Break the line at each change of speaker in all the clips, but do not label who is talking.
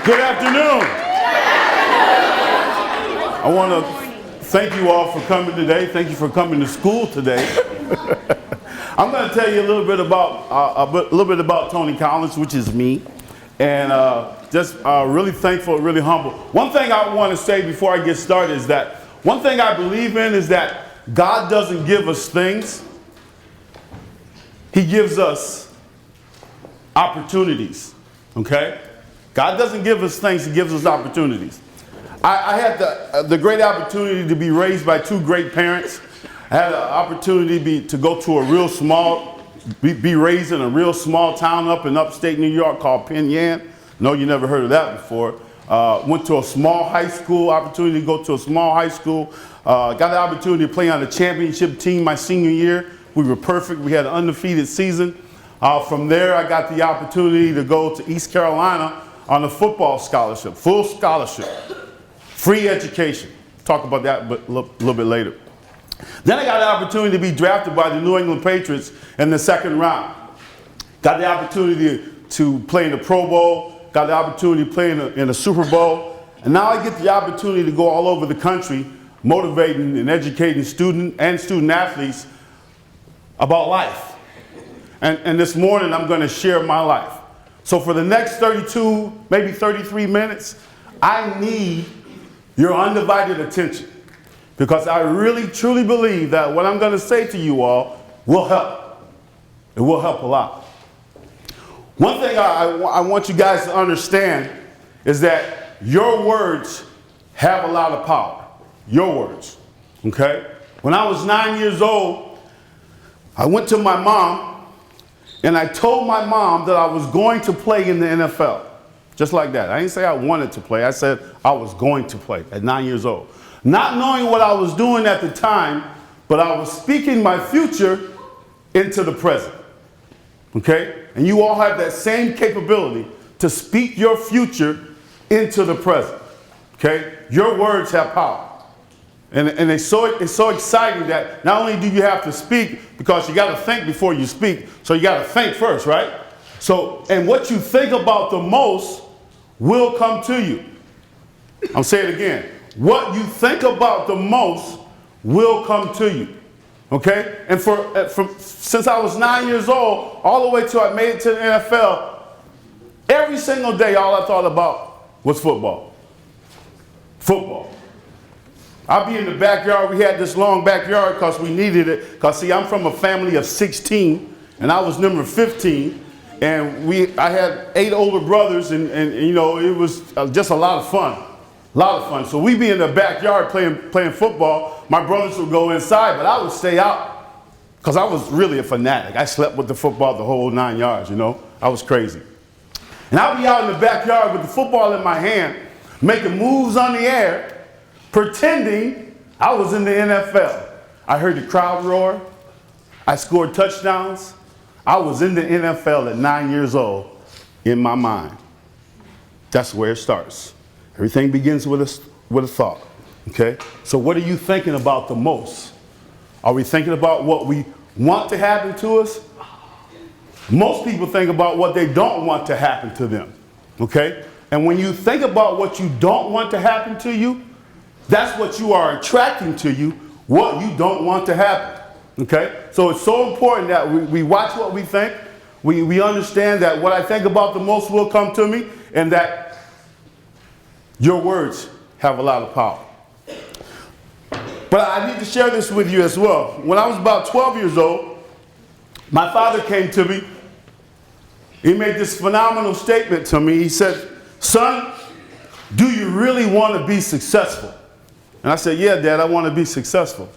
Good afternoon. I want to thank you all for coming today. Thank you for coming to school today. I'm going to tell you a little bit about Tony Collins, which is me, and just really thankful, really humble. One thing I want to say before I get started is that one thing I believe in is that God doesn't give us things. He gives us opportunities, okay? God doesn't give us things, He gives us opportunities. I had the great opportunity to be raised by two great parents. I had an opportunity to go to a real small, be raised in a real small town up in upstate New York called Penn Yan. No, you never heard of that before. Went to a small high school, opportunity to go to a small high school. Got the opportunity to play on the championship team my senior year. We were perfect. We had an undefeated season. From there, I got the opportunity to go to East Carolina on a football scholarship, full scholarship, free education. Talk about that a little bit later. Then I got the opportunity to be drafted by the New England Patriots in the second round. Got the opportunity to play in the Pro Bowl, got the opportunity to play in the Super Bowl, and now I get the opportunity to go all over the country motivating and educating student athletes about life. And this morning I'm going to share my life. So for the next 32, maybe 33 minutes, I need your undivided attention, because I really truly believe that what I'm going to say to you all will help. It will help a lot. One thing I want you guys to understand is that your words have a lot of power. Your words, okay? When I was 9 years old, I went to my mom and I told my mom that I was going to play in the NFL. Just like that. I didn't say I wanted to play. I said I was going to play at 9 years old. Not knowing what I was doing at the time, but I was speaking my future into the present. Okay? And you all have that same capability to speak your future into the present. Okay? Your words have power. And it's so exciting that not only do you have to speak, because you got to think before you speak, so you got to think first, right? So, and what you think about the most will come to you. I'm saying it again. What you think about the most will come to you. Okay? And since I was 9 years old, all the way till I made it to the NFL, every single day all I thought about was football. Football. I'd be in the backyard. We had this long backyard because we needed it. Because, see, I'm from a family of 16, and I was number 15. And I had 8 older brothers, and you know, it was just a lot of fun. A lot of fun. So we'd be in the backyard playing football. My brothers would go inside, but I would stay out because I was really a fanatic. I slept with the football the whole 9 yards, you know. I was crazy. And I'd be out in the backyard with the football in my hand, making moves on the air, pretending I was in the NFL. I heard the crowd roar. I scored touchdowns. I was in the NFL at 9 years old in my mind. That's where it starts. Everything begins with a thought. Okay? So what are you thinking about the most? Are we thinking about what we want to happen to us? Most people think about what they don't want to happen to them. Okay? And when you think about what you don't want to happen to you, that's what you are attracting to you, what you don't want to happen. Okay? So it's so important that we watch what we think. We understand that what I think about the most will come to me, and that your words have a lot of power. But I need to share this with you as well. When I was about 12 years old, my father came to me. He made this phenomenal statement to me. He said, "Son, do you really want to be successful?" And I said, "Yeah, Dad, I want to be successful."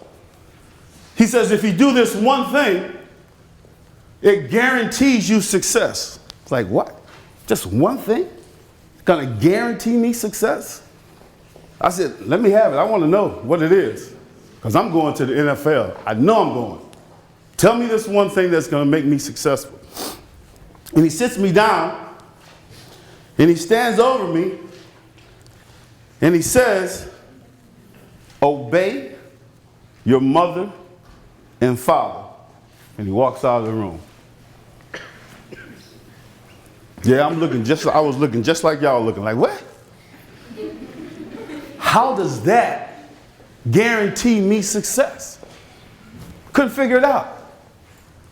He says, "If you do this one thing, it guarantees you success." It's like, what? Just one thing? It's going to guarantee me success? I said, "Let me have it. I want to know what it is, because I'm going to the NFL. I know I'm going. Tell me this one thing that's going to make me successful." And he sits me down, and he stands over me, and he says, "Obey your mother and father." And he walks out of the room. Yeah, I was looking just like y'all looking. Like, what? How does that guarantee me success? Couldn't figure it out.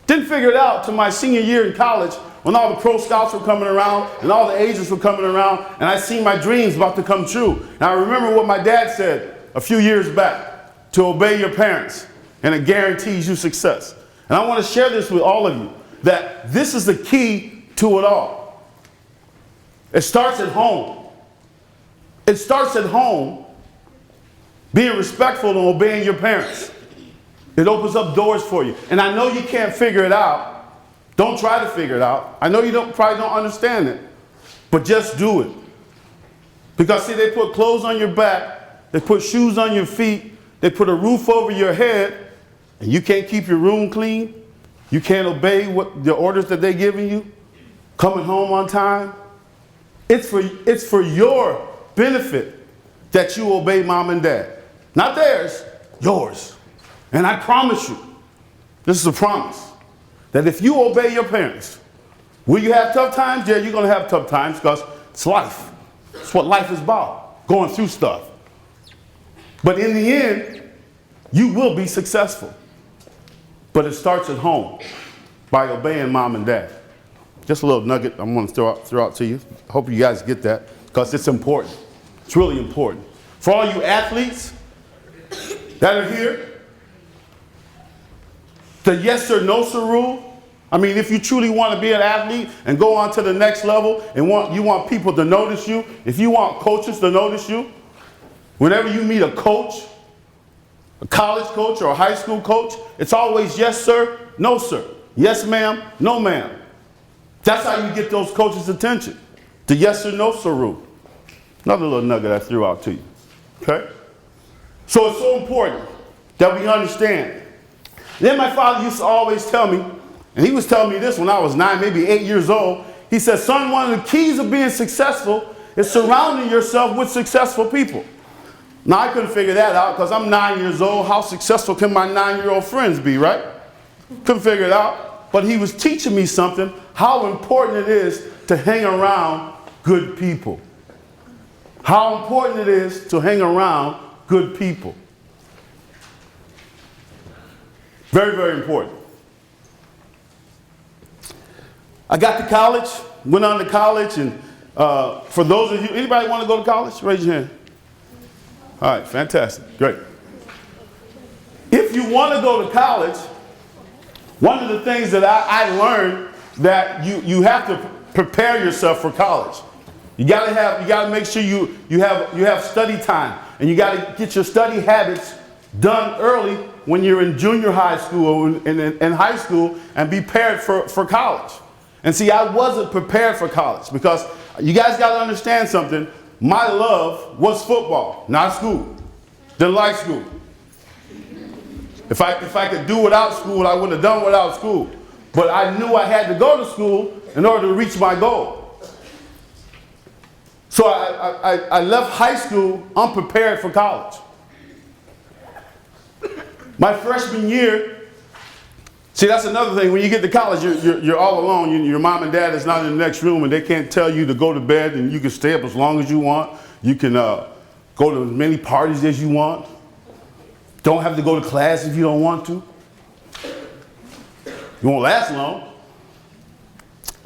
Didn't figure it out till my senior year in college when all the pro scouts were coming around and all the agents were coming around and I seen my dreams about to come true. And I remember what my dad said a few years back, to obey your parents and it guarantees you success. And I want to share this with all of you, that this is the key to it all. It starts at home. It starts at home, being respectful and obeying your parents. It opens up doors for you. And I know you can't figure it out. Don't try to figure it out. I know you probably don't understand it, but just do it. Because see, they put clothes on your back, they put shoes on your feet, they put a roof over your head, and you can't keep your room clean. You can't obey the orders that they're giving you, coming home on time. It's for your benefit that you obey mom and dad. Not theirs, yours. And I promise you, this is a promise, that if you obey your parents, will you have tough times? Yeah, you're going to have tough times because it's life. It's what life is about, going through stuff. But in the end, you will be successful. But it starts at home by obeying mom and dad. Just a little nugget I'm going to throw out to you. I hope you guys get that because it's important. It's really important. For all you athletes that are here, the yes sir, no sir rule. I mean, if you truly want to be an athlete and go on to the next level and you want people to notice you, if you want coaches to notice you, whenever you meet a coach, a college coach or a high school coach, it's always yes sir, no sir. Yes ma'am, no ma'am. That's how you get those coaches' attention. The yes sir, no sir rule. Another little nugget I threw out to you. Okay? So it's so important that we understand. Then my father used to always tell me, and he was telling me this when I was 9, maybe 8 years old. He said, son, one of the keys of being successful is surrounding yourself with successful people. Now, I couldn't figure that out because I'm 9 years old. How successful can my 9-year-old friends be, right? Couldn't figure it out. But he was teaching me something, how important it is to hang around good people. How important it is to hang around good people. Very, very important. I got to college, went on to college, and for those of you, anybody want to go to college? Raise your hand. All right, fantastic, great. If you want to go to college, one of the things that I learned that you have to prepare yourself for college. You gotta make sure you have study time, and you gotta get your study habits done early when you're in junior high school or in high school, and be prepared for college. And see, I wasn't prepared for college because you guys got to understand something. My love was football, not school. Didn't like school. If I could do without school, I would have done without school. But I knew I had to go to school in order to reach my goal. So I left high school unprepared for college. My freshman year, see, that's another thing. When you get to college, you're all alone. Your mom and dad is not in the next room, and they can't tell you to go to bed, and you can stay up as long as you want. You can go to as many parties as you want. Don't have to go to class if you don't want to. You won't last long.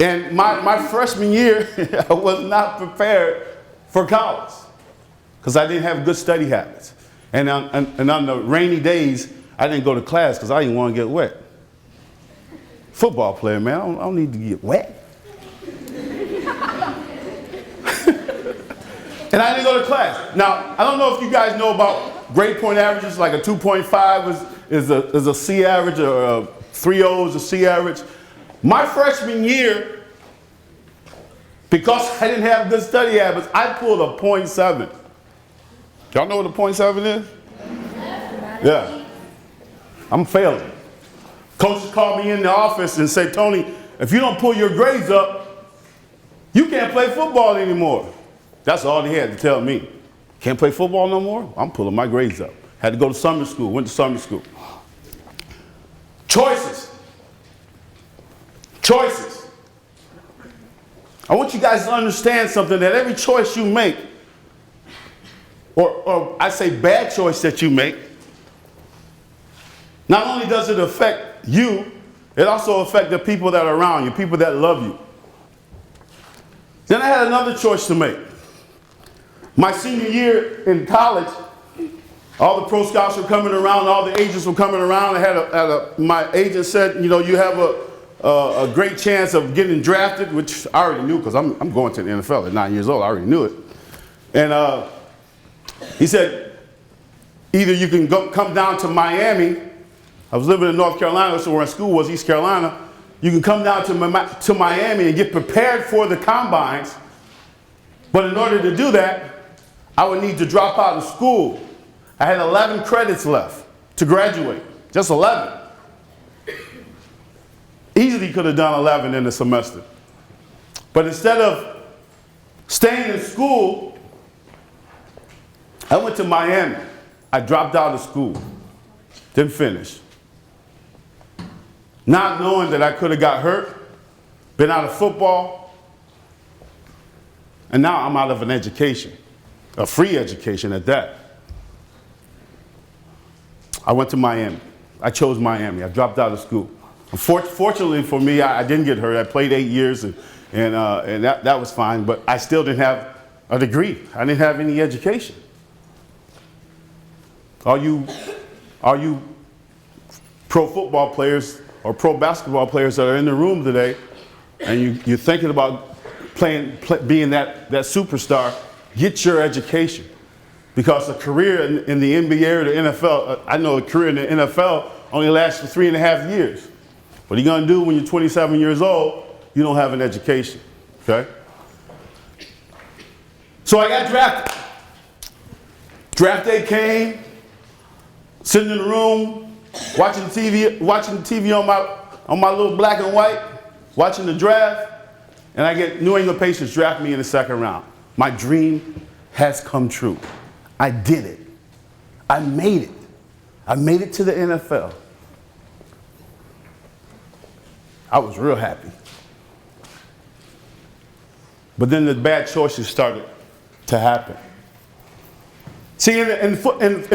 And my freshman year, I was not prepared for college because I didn't have good study habits. And on the rainy days, I didn't go to class because I didn't want to get wet. Football player, man, I don't need to get wet. And I didn't go to class. Now, I don't know if you guys know about grade point averages, like a 2.5 is a C average, or a 3.0 is a C average. My freshman year, because I didn't have good study habits, I pulled a 0.7. Y'all know what a 0.7 is? Yeah. I'm failing. Coaches call me in the office and say, Tony, if you don't pull your grades up, you can't play football anymore. That's all they had to tell me. Can't play football no more? I'm pulling my grades up. Had to go to summer school, went to summer school. Choices. Choices. I want you guys to understand something, that every choice you make, or I say bad choice that you make, not only does it affect you, it also affects the people that are around you, people that love you. Then I had another choice to make. My senior year in college, all the pro scouts were coming around, all the agents were coming around. My agent said, you know, you have a great chance of getting drafted, which I already knew because I'm going to the NFL at 9 years old. I already knew it. And he said, either you can come down to Miami. I was living in North Carolina, so where my school was, East Carolina. You can come down to Miami and get prepared for the combines. But in order to do that, I would need to drop out of school. I had 11 credits left to graduate, just 11. Easily could have done 11 in the semester. But instead of staying in school, I went to Miami. I dropped out of school, didn't finish. Not knowing that I could have got hurt, been out of football, and now I'm out of an education, a free education at that. I went to Miami. I chose Miami. I dropped out of school. Fortunately for me, I didn't get hurt. I played 8 years, and that was fine, but I still didn't have a degree. I didn't have any education. All you pro football players or pro basketball players that are in the room today, and you're thinking about being that superstar, get your education. Because a career in the NBA or the NFL, I know a career in the NFL only lasts for 3.5 years. What are you going to do when you're 27 years old? You don't have an education, okay? So I got drafted. Draft day came, sitting in the room, watching TV on my little black and white, watching the draft, and I get New England Patriots draft me in the second round. My dream has come true. I did it. I made it. I made it to the NFL. I was real happy. But then the bad choices started to happen. See, in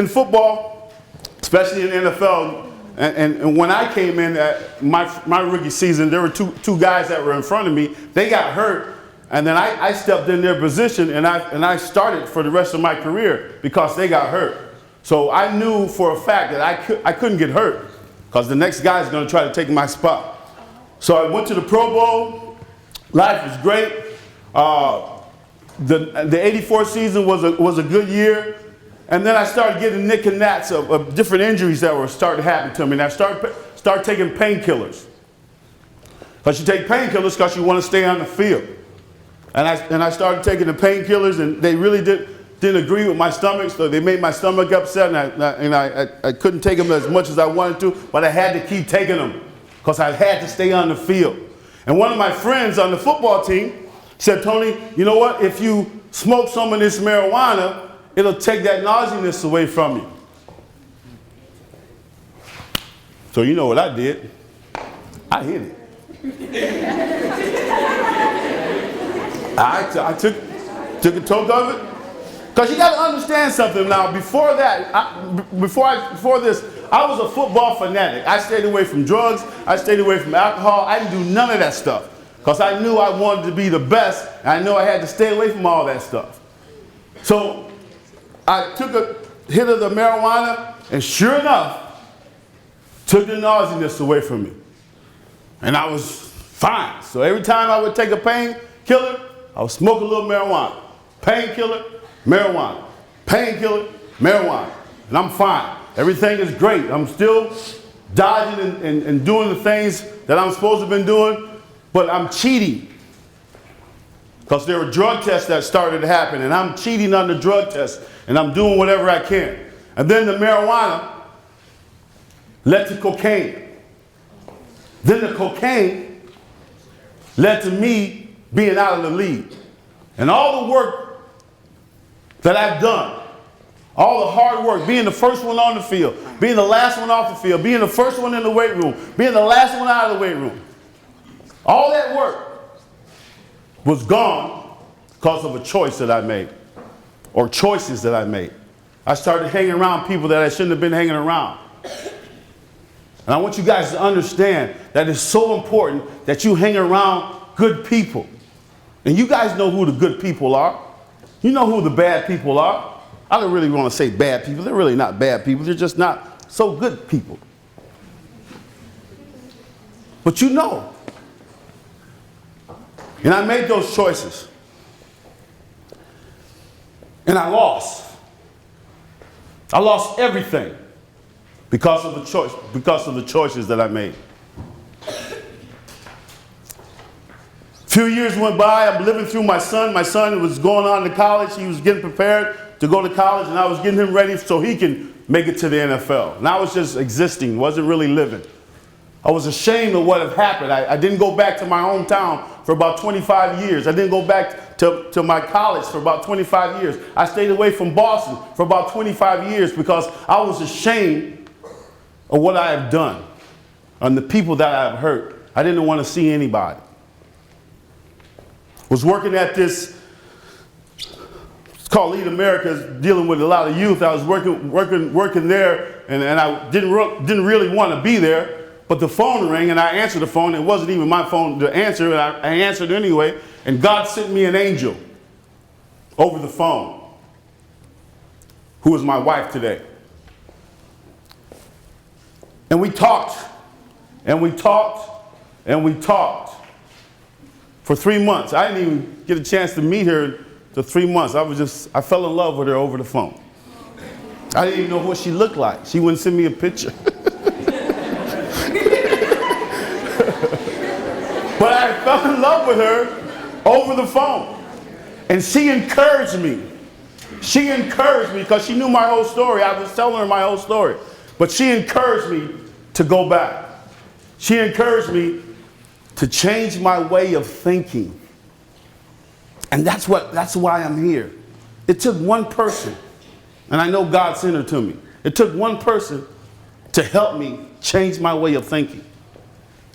football, especially in the NFL, and when I came in at my rookie season, there were two guys that were in front of me. They got hurt, and then I stepped in their position, and I started for the rest of my career because they got hurt. So I knew for a fact that I couldn't get hurt because the next guy is going to try to take my spot. So I went to the Pro Bowl. Life was great. The '84 season was a good year. And then I started getting nick and nats of different injuries that were starting to happen to me. And I started taking painkillers. Because you take painkillers because you want to stay on the field. And I started taking the painkillers, and they really didn't agree with my stomach, so they made my stomach upset, and I couldn't take them as much as I wanted to, but I had to keep taking them because I had to stay on the field. And one of my friends on the football team said, Tony, you know what? If you smoke some of this marijuana, it'll take that nauseousness away from you. So you know what I did? I hit it. I took a toke of it. Because you got to understand something now. Before that, before this, I was a football fanatic. I stayed away from drugs. I stayed away from alcohol. I didn't do none of that stuff. Because I knew I wanted to be the best. And I knew I had to stay away from all that stuff. So I took a hit of the marijuana, and sure enough, took the nauseousness away from me. And I was fine. So every time I would take a painkiller, I would smoke a little marijuana. Painkiller, marijuana. Painkiller, marijuana. And I'm fine. Everything is great. I'm still dodging and doing the things that I'm supposed to have been doing, but I'm cheating. Because there were drug tests that started to happen, and I'm cheating on the drug tests, and I'm doing whatever I can. And then the marijuana led to cocaine. Then the cocaine led to me being out of the league. And all the work that I've done, all the hard work, being the first one on the field, being the last one off the field, being the first one in the weight room, being the last one out of the weight room, all that work was gone because of a choice that I made, or choices that I made. I started hanging around people that I shouldn't have been hanging around. And I want you guys to understand that it's so important that you hang around good people. And you guys know who the good people are. You know who the bad people are. I don't really want to say bad people. They're really not bad people. They're just not so good people. But you know. And I made those choices. And I lost. I lost everything because of the choices that I made. A few years went by. I'm living through my son. My son was going on to college. He was getting prepared to go to college, and I was getting him ready so he can make it to the NFL. And I was just existing, wasn't really living. I was ashamed of what had happened. I didn't go back to my hometown for about 25 years. I didn't go back to my college for about 25 years. I stayed away from Boston for about 25 years because I was ashamed of what I have done and the people that I have hurt. I didn't want to see anybody. Was working at this, it's called Lead America, dealing with a lot of youth. I was working there, and I didn't really want to be there. But the phone rang, and I answered the phone. It wasn't even my phone to answer, and I answered anyway. And God sent me an angel over the phone, who is my wife today. And we talked, and we talked, and we talked for 3 months. I didn't even get a chance to meet her for 3 months. I fell in love with her over the phone. I didn't even know what she looked like. She wouldn't send me a picture. But I fell in love with her over the phone. And she encouraged me. She encouraged me because she knew my whole story. I was telling her my whole story. But she encouraged me to go back. She encouraged me to change my way of thinking. And that's why I'm here. It took one person, and I know God sent her to me. It took one person to help me change my way of thinking.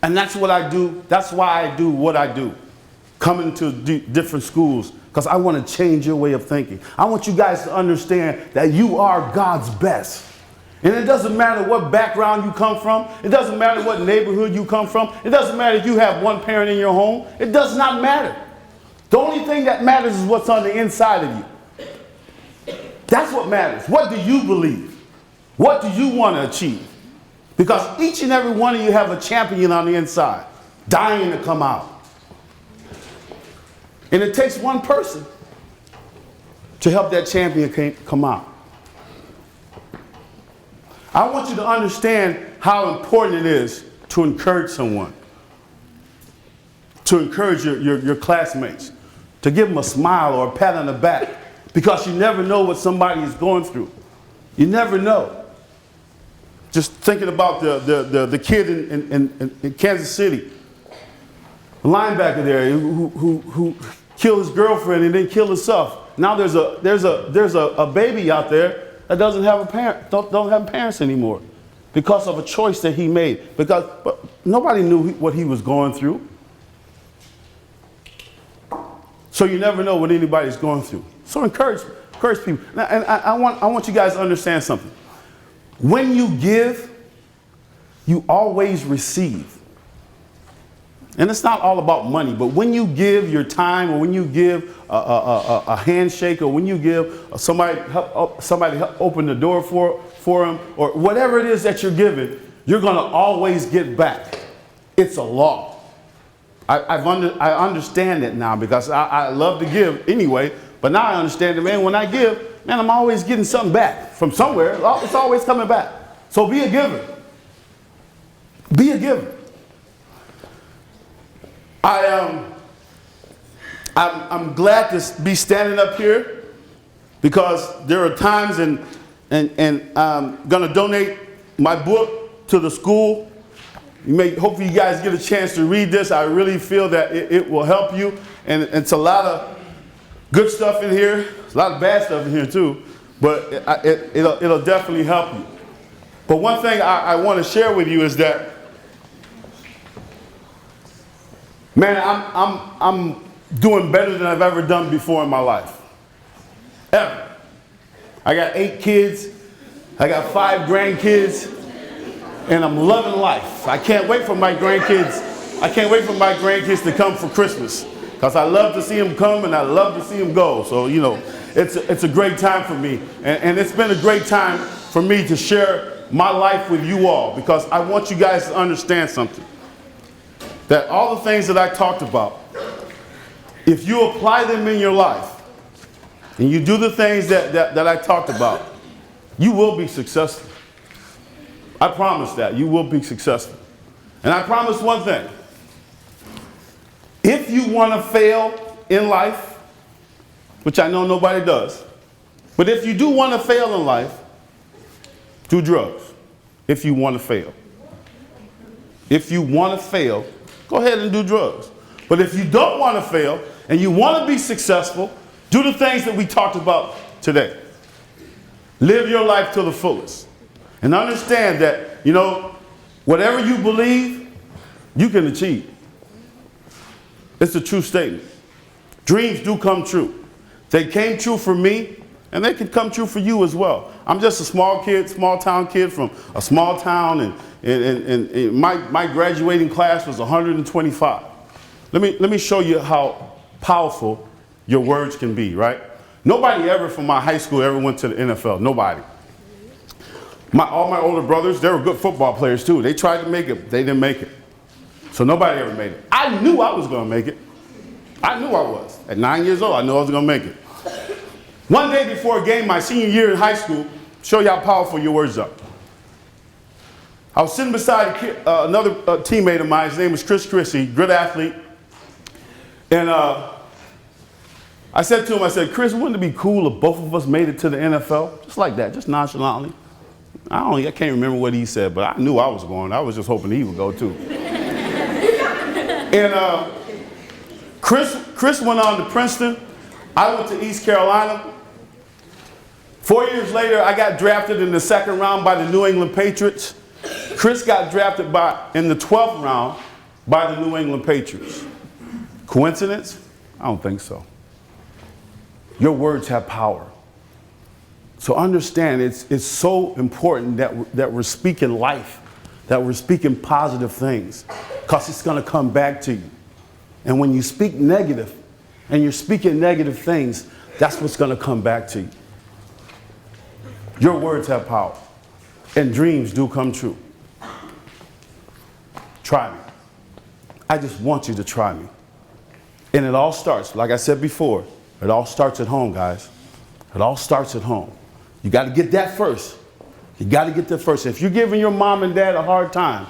And that's what I do. That's why I do what I do. Coming to different schools, because I want to change your way of thinking. I want you guys to understand that you are God's best. And it doesn't matter what background you come from. It doesn't matter what neighborhood you come from. It doesn't matter if you have one parent in your home. It does not matter. The only thing that matters is what's on the inside of you. That's what matters. What do you believe? What do you want to achieve? Because each and every one of you have a champion on the inside, dying to come out. And it takes one person to help that champion come out. I want you to understand how important it is to encourage someone, to encourage your classmates, to give them a smile or a pat on the back, because you never know what somebody is going through. You never know. Just thinking about the kid in Kansas City, the linebacker there who killed his girlfriend and then killed himself. Now there's a baby out there that doesn't have a parent, don't have parents anymore, because of a choice that he made. But nobody knew what he was going through. So you never know what anybody's going through. So encourage people. Now, and I want you guys to understand something. When you give, you always receive. And it's not all about money, but when you give your time, or when you give a handshake, or when you give somebody help open the door for them, or whatever it is that you're giving, you're going to always get back. It's a law. I understand it now, because I love to give anyway, but now I understand that, man, when I give, man, I'm always getting something back from somewhere. It's always coming back. So be a giver. Be a giver. I'm glad to be standing up here, because there are times, and I'm going to donate my book to the school. Hopefully you guys get a chance to read this. I really feel that it will help you. And it's a lot of good stuff in here. There's a lot of bad stuff in here too. But it'll definitely help you. But one thing I want to share with you is that, man, I'm doing better than I've ever done before in my life. Ever. I got 8 kids. I got 5 grandkids. And I'm loving life. I can't wait for my grandkids. I can't wait for my grandkids to come for Christmas. Because I love to see them come and I love to see them go. So, you know, it's a great time for me. And it's been a great time for me to share my life with you all. Because I want you guys to understand something. That all the things that I talked about, if you apply them in your life, and you do the things that I talked about, you will be successful. I promise that. You will be successful. And I promise one thing. If you want to fail in life, which I know nobody does, but if you do want to fail in life, do drugs. If you want to fail. If you want to fail, go ahead and do drugs. But if you don't want to fail and you want to be successful, do the things that we talked about today. Live your life to the fullest. And understand that, you know, whatever you believe, you can achieve. It's a true statement. Dreams do come true. They came true for me, and they can come true for you as well. I'm just a small town kid from a small town, and my graduating class was 125. Let me show you how powerful your words can be, right? Nobody ever from my high school ever went to the NFL. Nobody. All my older brothers, they were good football players too. They tried to make it, they didn't make it. So nobody ever made it. I knew I was going to make it. I knew I was. At 9 years old, I knew I was going to make it. One day before a game, my senior year in high school, show you how powerful your words are. I was sitting beside another teammate of mine. His name was Chris Chrissy, good athlete. And I said to him, I said, Chris, wouldn't it be cool if both of us made it to the NFL? Just like that, just nonchalantly. I can't remember what he said, but I knew I was going. I was just hoping he would go too. And Chris went on to Princeton. I went to East Carolina. 4 years later, I got drafted in the 2nd round by the New England Patriots. Chris got drafted in the 12th round by the New England Patriots. Coincidence? I don't think so. Your words have power. So understand, it's so important that we're speaking life, that we're speaking positive things, because it's going to come back to you. And when you speak negative, and you're speaking negative things, that's what's going to come back to you. Your words have power, and dreams do come true. Try me. I just want you to try me. And it all starts, like I said before, it all starts at home, guys. It all starts at home. You got to get that first. You got to get that first. If you're giving your mom and dad a hard time,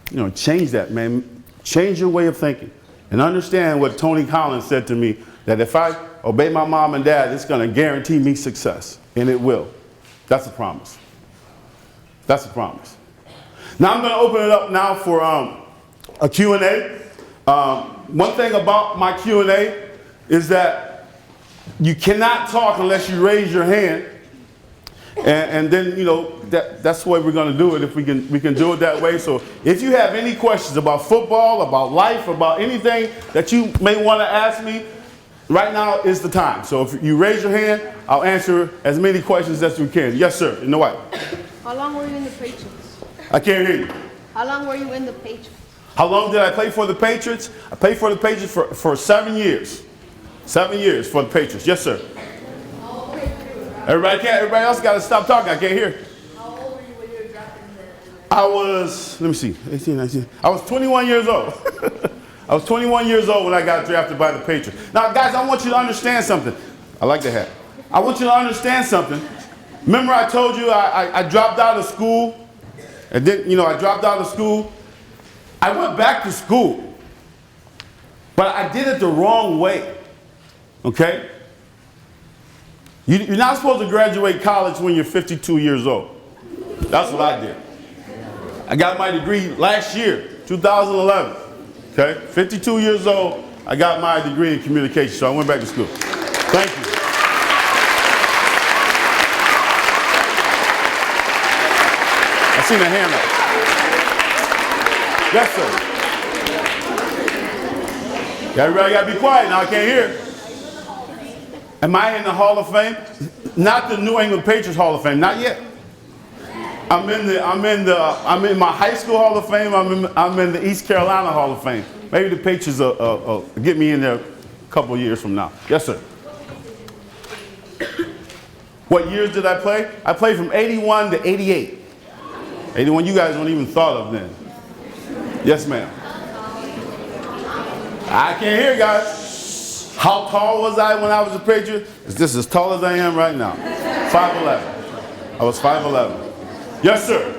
you know, change that, man. Change your way of thinking. And understand what Tony Collins said to me, that if I obey my mom and dad, it's going to guarantee me success. And it will. That's a promise. That's a promise. Now I'm going to open it up now for a Q&A. One thing about my Q&A is that you cannot talk unless you raise your hand. And then, you know, that's the way we're going to do it, if we can do it that way. So if you have any questions about football, about life, about anything that you may want to ask me, right now is the time. So if you raise your hand, I'll answer as many questions as we can. Yes, sir. In the white.
How long were you in the Patriots?
I can't hear you.
How long were you in the Patriots?
How long did I play for the Patriots? I played for the Patriots for 7 years. 7 years for the Patriots. Yes, sir. Everybody else got to stop talking. I can't hear.
How old were you when you were drafted in the
I was, let me see, 18, 19. I was 21 years old. I was 21 years old when I got drafted by the Patriots. Now, guys, I want you to understand something. I like the hat. I want you to understand something. Remember I told you I dropped out of school? And then, you know, I dropped out of school. I went back to school. But I did it the wrong way. Okay? You're not supposed to graduate college when you're 52 years old. That's what I did. I got my degree last year, 2011. Okay? 52 years old, I got my degree in communication, so I went back to school. Thank you. I seen a hand up. Yes, sir. Everybody got to be quiet now. I can't hear. Am I in the Hall of Fame? Not the New England Patriots Hall of Fame. Not yet. I'm in my high school Hall of Fame. I'm in the East Carolina Hall of Fame. Maybe the Patriots will get me in there a couple of years from now. Yes, sir. What years did I play? I played from 81 to 88. 81 you guys don't even thought of then. Yes, ma'am. I can't hear, guys. How tall was I when I was a Patriot? Is this as tall as I am right now? 5'11". I was 5'11". Yes, sir.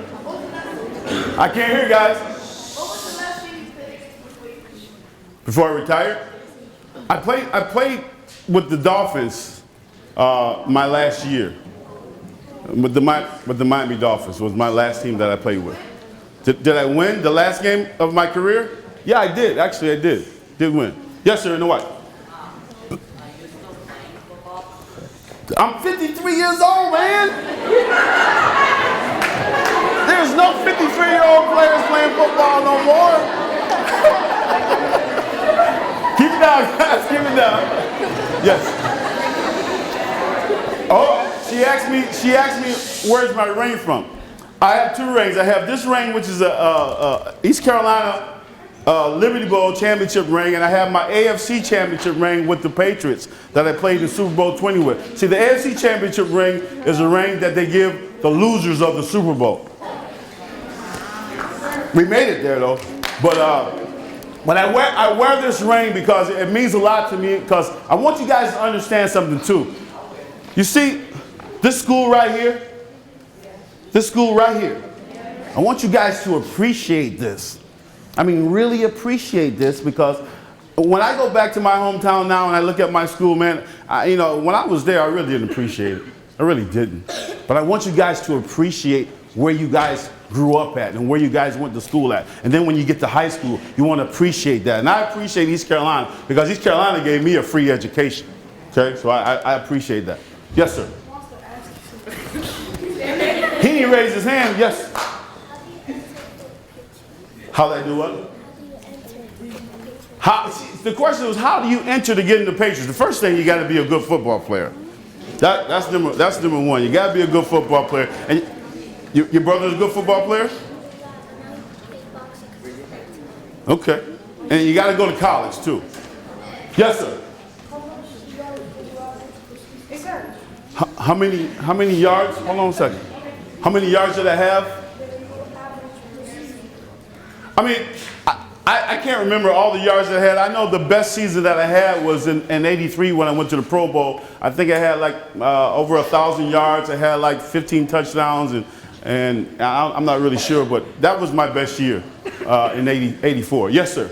I can't hear, guys. Before I retired, I played with the Dolphins my last year. With the Miami Dolphins was my last team that I played with. Did I win the last game of my career? Yeah, I did. Actually, I did. Did win. Yes, sir. In the what? I'm 53 years old, man. There's no 53-year-old players playing football no more. Keep it down, guys. Keep it down. Yes. Oh, she asked me where's my ring from. I have two rings. I have this ring, which is a East Carolina Liberty Bowl championship ring, and I have my AFC championship ring with the Patriots that I played in Super Bowl 20 with. See, the AFC championship ring is a ring that they give the losers of the Super Bowl. We made it there though, but I wear this ring because it means a lot to me, because I want you guys to understand something too. You see, this school right here, I want you guys to appreciate this. I mean, really appreciate this, because when I go back to my hometown now and I look at my school, man, when I was there, I really didn't appreciate it. I really didn't. But I want you guys to appreciate where you guys grew up at and where you guys went to school at. And then when you get to high school, you want to appreciate that. And I appreciate East Carolina because East Carolina gave me a free education. Okay, so I appreciate that. Yes, sir. He didn't raise his hand. Yes. How they do what? The question was, how do you enter to get into Patriots? The first thing, you got to be a good football player. That's number one. You got to be a good football player. And your brother's a good football player? Okay. And you got to go to college too. Yes, sir. How many yards? Hold on a second. How many yards did I have? I mean, I can't remember all the yards I had. I know the best season that I had was in '83 when I went to the Pro Bowl. I think I had like over 1,000 yards. I had like 15 touchdowns, and I'm not really sure, but that was my best year in '84. Yes, sir.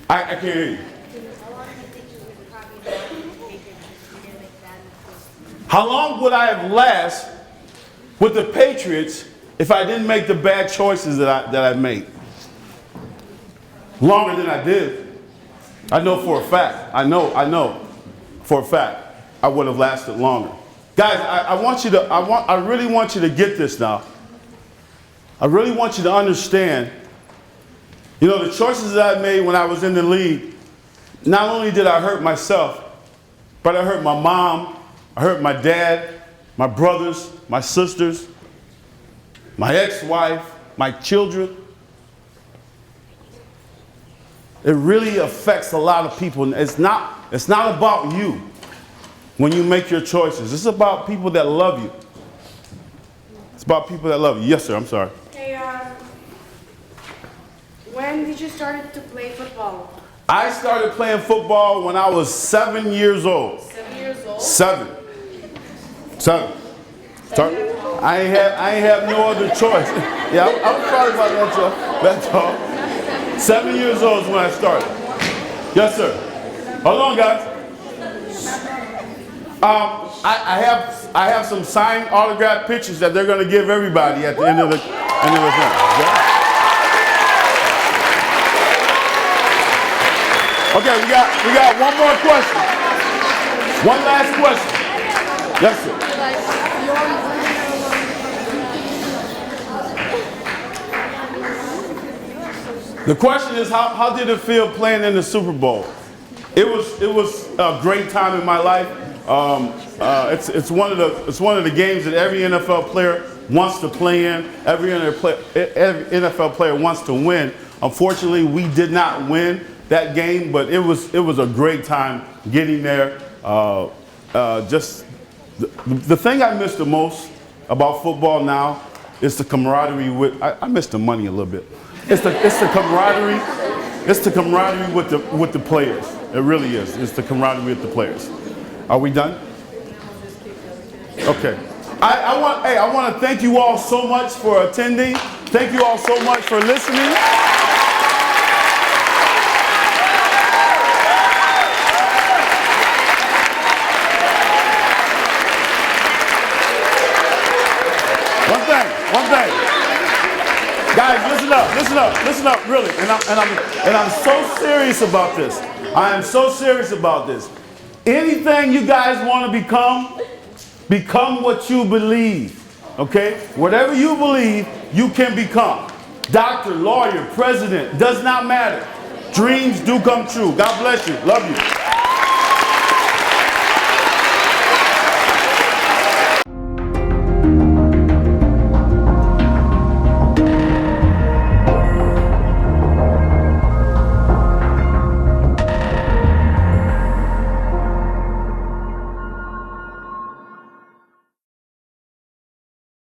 I can't hear you. How long would I have lasted with the Patriots if I didn't make the bad choices that I made? Longer than I did. I know for a fact. I know for a fact I would have lasted longer. Guys, I really want you to get this now. I really want you to understand, the choices that I made when I was in the league, not only did I hurt myself, but I hurt my mom, I hurt my dad, my brothers, my sisters, my ex-wife, my children. It really affects a lot of people. It's not about you when you make your choices. It's about people that love you. It's about people that love you. Yes, sir. I'm sorry.
Hey, when did you start to play football?
I started playing football when I was 7 years old.
7 years old?
7. I ain't have no other choice. Yeah, I was sorry about that, Joe. That's all. 7 years old is when I started. Yes, sir. Hold on, guys. I have some signed autographed pictures that they're going to give everybody at the end of the thing. Okay, we got one more question. One last question. Yes, sir. The question is, how did it feel playing in the Super Bowl? It was a great time in my life. It's one of the games that every NFL player wants to play in. Every NFL player wants to win. Unfortunately, we did not win that game, but it was a great time getting there. Just the thing I miss the most about football now is the camaraderie with. I miss the money a little bit. It's the camaraderie. It's the camaraderie with the players. It really is. It's the camaraderie with the players. Are we done? Okay. I want to thank you all so much for attending. Thank you all so much for listening. One thing. Guys, listen up, really. And I'm so serious about this. I am so serious about this. Anything you guys want to become what you believe. Okay? Whatever you believe, you can become. Doctor, lawyer, president, does not matter. Dreams do come true. God bless you. Love you.